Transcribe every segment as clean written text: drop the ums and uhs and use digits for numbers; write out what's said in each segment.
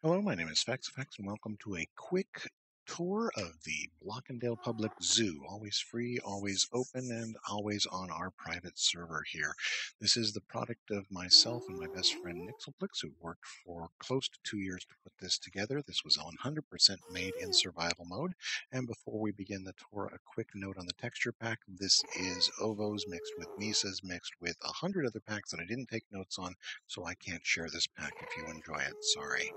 Hello, my name is FexFX, and welcome to a quick tour of the Blockendale Public Zoo. Always free, always open, and always on our private server here. This is the product of myself and my best friend Nixelplix, who worked for close to 2 years to put this together. This was 100% made in survival mode. And before we begin the tour, a quick note on the texture pack. This is Ovos mixed with Misas mixed with 100 other packs that I didn't take notes on, so I can't share this pack if you enjoy it. Sorry.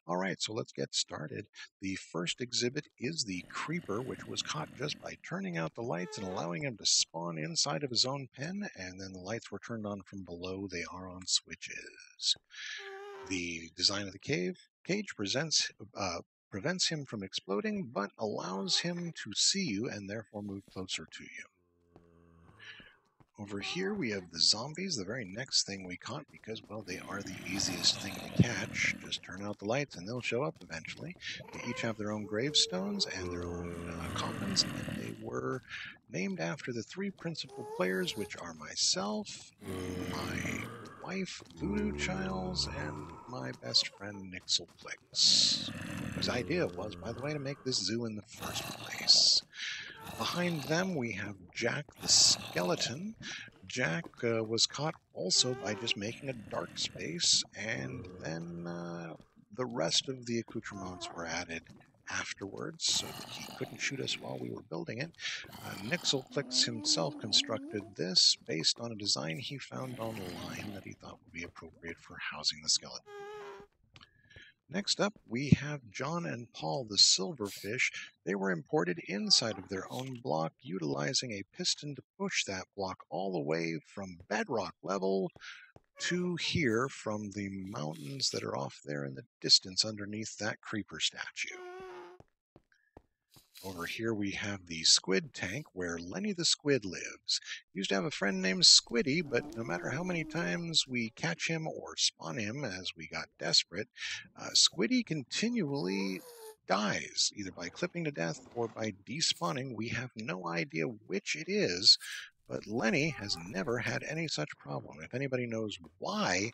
All right, so let's get started. The first exhibit is the creeper, which was caught just by turning out the lights and allowing him to spawn inside of his own pen, and then the lights were turned on from below. They are on switches. The design of the cage prevents him from exploding, but allows him to see you and therefore move closer to you. Over here we have the zombies, the very next thing we caught because, well, they are the easiest thing to catch. Just turn out the lights and they'll show up eventually. They each have their own gravestones and their own coffins, and they were named after the three principal players, which are myself, my wife, Voodoo Childs, and my best friend, Nixelplix, whose idea was, by the way, to make this zoo in the first place. Behind them, we have Jack the Skeleton. Jack was caught also by just making a dark space, and then the rest of the accoutrements were added afterwards, so that he couldn't shoot us while we were building it. Nixelplix himself constructed this based on a design he found online that he thought would be appropriate for housing the skeleton. Next up, we have John and Paul the Silverfish. They were imported inside of their own block, utilizing a piston to push that block all the way from bedrock level to here from the mountains that are off there in the distance underneath that creeper statue. Over here we have the squid tank where Lenny the Squid lives. Used to have a friend named Squiddy, but no matter how many times we catch him or spawn him as we got desperate, Squiddy continually dies, either by clipping to death or by despawning. We have no idea which it is, but Lenny has never had any such problem. If anybody knows why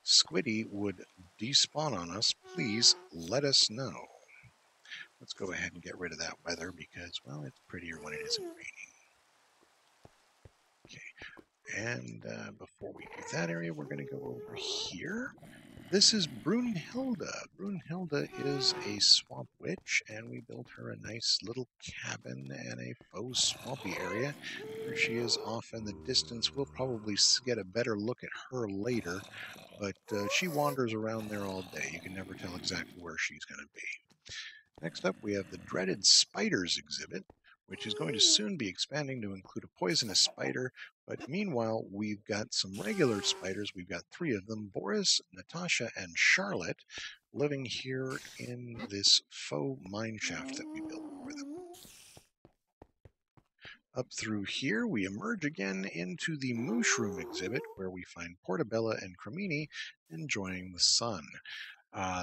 Squiddy would despawn on us, please let us know. Let's go ahead and get rid of that weather because, well, it's prettier when it isn't raining. Okay, and before we do that area, we're going to go over here. This is Brunhilde. Brunhilde is a swamp witch, and we built her a nice little cabin and a faux swampy area. There she is off in the distance. We'll probably get a better look at her later, but she wanders around there all day. You can never tell exactly where she's going to be. Next up, we have the dreaded spiders exhibit, which is going to soon be expanding to include a poisonous spider. But meanwhile, we've got some regular spiders. We've got three of them, Boris, Natasha, and Charlotte, living here in this faux mine shaft that we built for them. Up through here, we emerge again into the mushroom exhibit, where we find Portabella and Cremini enjoying the sun.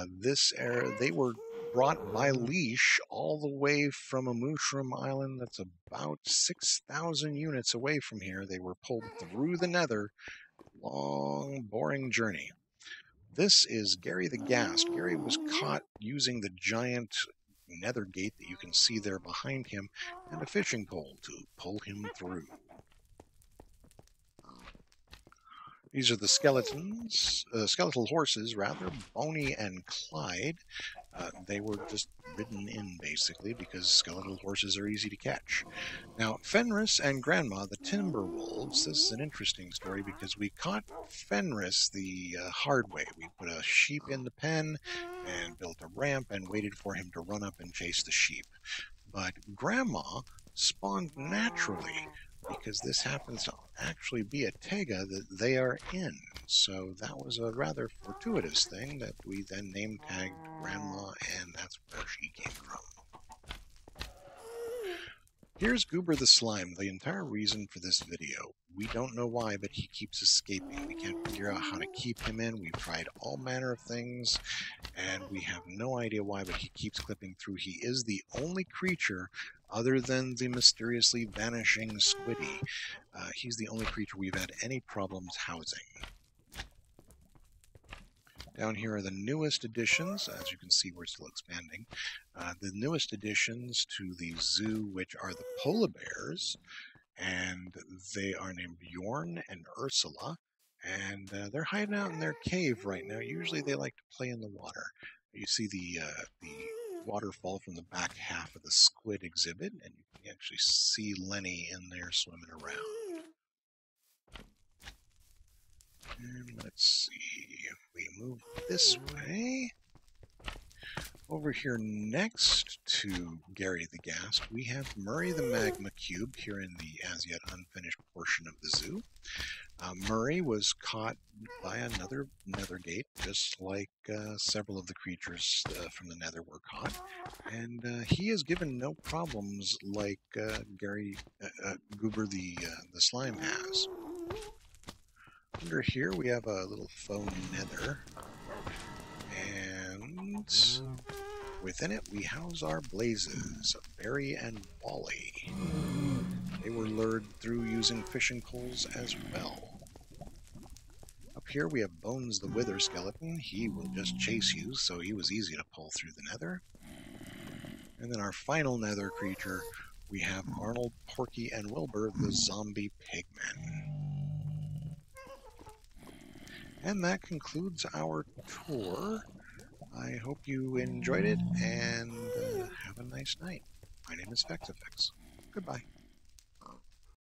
This area, they were brought by leash all the way from a mushroom island that's about 6,000 units away from here. They were pulled through the nether. Long, boring journey. This is Gary the Ghast. Gary was caught using the giant nether gate that you can see there behind him and a fishing pole to pull him through. These are the skeletal horses, rather, Boney and Clyde. They were just ridden in, basically, because skeletal horses are easy to catch. Now, Fenris and Grandma, the timber wolves, this is an interesting story because we caught Fenris the hard way. We put a sheep in the pen and built a ramp and waited for him to run up and chase the sheep. But Grandma spawned naturally, because this happens to actually be a taiga that they are in. So that was a rather fortuitous thing that we then name tagged Grandma, and that's where she came from. Here's Goober the Slime, the entire reason for this video. We don't know why, but he keeps escaping. We can't figure out how to keep him in. We've tried all manner of things, and we have no idea why, but he keeps clipping through. He is the only creature, other than the mysteriously vanishing Squiddy, he's the only creature we've had any problems housing. Down here are the newest additions. As you can see, we're still expanding. The newest additions to the zoo, which are the polar bears, and they are named Bjorn and Ursula, and they're hiding out in their cave right now. Usually they like to play in the water. You see the waterfall from the back half of the squid exhibit, and you can actually see Lenny in there swimming around. And let's see if we move this way. Over here next to Gary the Ghast, we have Murray the Magma Cube here in the as yet unfinished portion of the zoo. Murray was caught by another nether gate, just like several of the creatures from the nether were caught. And he is given no problems like Gary Goober the slime has. Under here we have a little faux nether, and within it we house our blazes, Barry and Wally. They were lured through using fishing poles as well. Up here we have Bones the Wither skeleton. He will just chase you, so he was easy to pull through the nether. And then our final nether creature, we have Arnold, Porky, and Wilbur, the zombie pigmen. And that concludes our tour. I hope you enjoyed it, and have a nice night. My name is Vexifex. Goodbye.